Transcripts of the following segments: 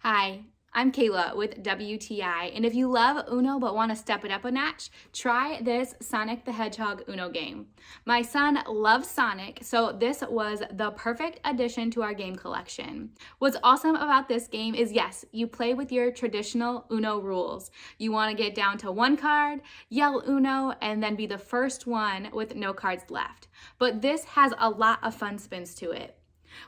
Hi, I'm Kayla with WTI, and if you love Uno but want to step it up a notch, try this Sonic the Hedgehog Uno game. My son loves Sonic, so this was the perfect addition to our game collection. What's awesome about this game is yes, you play with your traditional Uno rules. You want to get down to one card, yell Uno, and then be the first one with no cards left. But this has a lot of fun spins to it.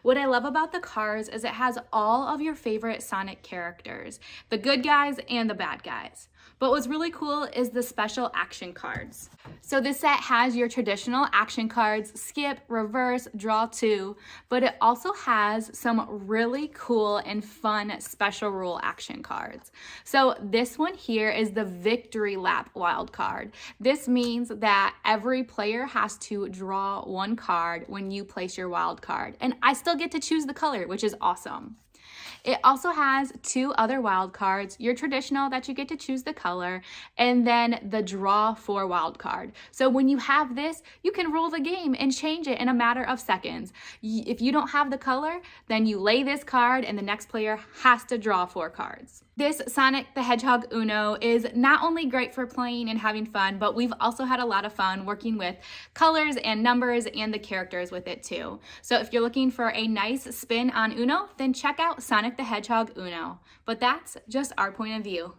What I love about the cards is it has all of your favorite Sonic characters, the good guys and the bad guys. But what's really cool is the special action cards. So this set has your traditional action cards, skip, reverse, draw two, but it also has some really cool and fun special rule action cards. So this one here is the Victory Lap wild card. This means that every player has to draw one card when you place your wild card. And I still get to choose the color, which is awesome. It also has two other wild cards, your traditional that you get to choose the color, and then the draw for wild card. So when you have this, you can rule the game and change it in a matter of seconds. If you don't have the color, then you lay this card and the next player has to draw four cards. This Sonic the Hedgehog Uno is not only great for playing and having fun, but we've also had a lot of fun working with colors and numbers and the characters with it too. So if you're looking for a nice spin on Uno, then check out Sonic the Hedgehog Uno. But that's just our point of view.